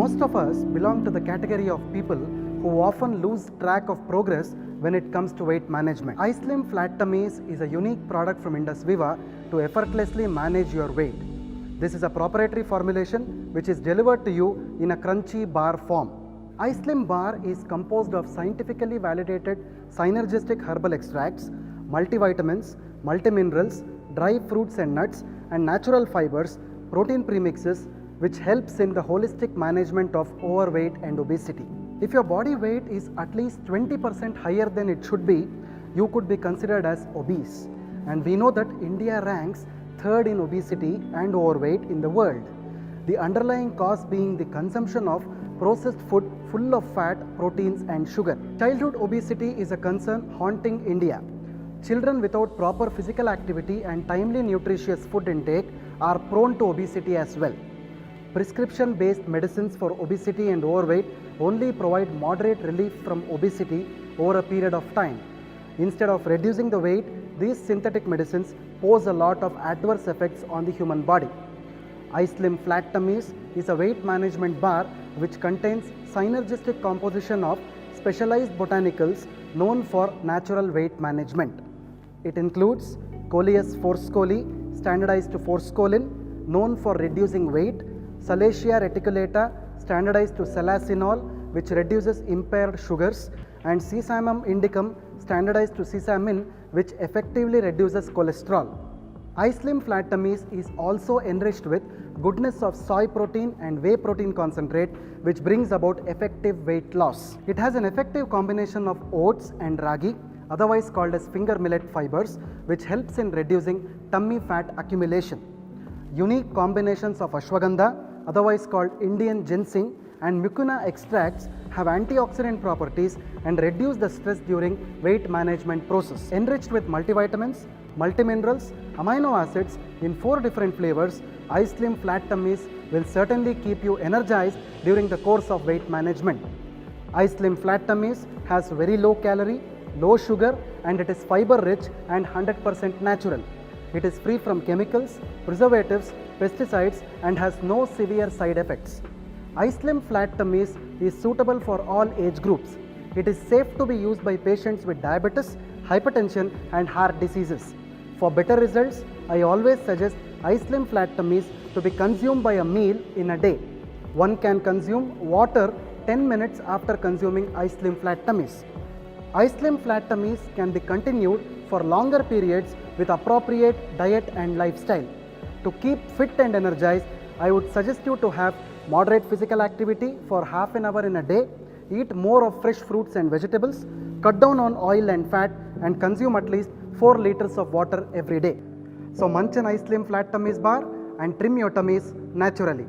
Most of us belong to the category of people who often lose track of progress when it comes to weight management. iSlim Flat Tummies is a unique product from Indus Viva to effortlessly manage your weight. This is a proprietary formulation which is delivered to you in a crunchy bar form. iSlim bar is composed of scientifically validated synergistic herbal extracts, multivitamins, multiminerals, dry fruits and nuts, and natural fibers, protein premixes, which helps in the holistic management of overweight and obesity. If your body weight is at least 20% higher than it should be, you could be considered as obese. And we know that India ranks third in obesity and overweight in the world. The underlying cause being the consumption of processed food full of fat, proteins and sugar. Childhood obesity is a concern haunting India. Children without proper physical activity and timely nutritious food intake are prone to obesity as well. Prescription-based medicines for obesity and overweight only provide moderate relief from obesity over a period of time. Instead of reducing the weight, these synthetic medicines pose a lot of adverse effects on the human body. iSlim Flat Tummies is a weight management bar which contains synergistic composition of specialized botanicals known for natural weight management. It includes Coleus forscolli, standardized to forskolin, known for reducing weight, Salacia reticulata, standardized to salacinol, which reduces impaired sugars, and Sesamum indicum, standardized to sesamin, which effectively reduces cholesterol. iSlim Flat Tummies is also enriched with goodness of soy protein and whey protein concentrate, which brings about effective weight loss. It has an effective combination of oats and ragi, otherwise called as finger millet fibers, which helps in reducing tummy fat accumulation. Unique combinations of ashwagandha, otherwise called Indian ginseng, and mucuna extracts have antioxidant properties and reduce the stress during weight management process. Enriched with multivitamins, multiminerals, amino acids in 4 different flavors, iSlim Flat Tummies will certainly keep you energized during the course of weight management. iSlim Flat Tummies has very low calorie, low sugar, and it is fiber rich and 100% natural. It is free from chemicals, preservatives, pesticides, and has no severe side effects. iSlim Flat Tummies is suitable for all age groups. It is safe to be used by patients with diabetes, hypertension, and heart diseases. For better results, I always suggest iSlim Flat Tummies to be consumed by a meal in a day. One can consume water 10 minutes after consuming iSlim Flat Tummies. iSlim Flat Tummies can be continued for longer periods with appropriate diet and lifestyle. To keep fit and energized, I would suggest you to have moderate physical activity for half an hour in a day, eat more of fresh fruits and vegetables, cut down on oil and fat, and consume at least 4 liters of water every day. So munch an iSlim Flat Tummies bar and trim your tummies naturally.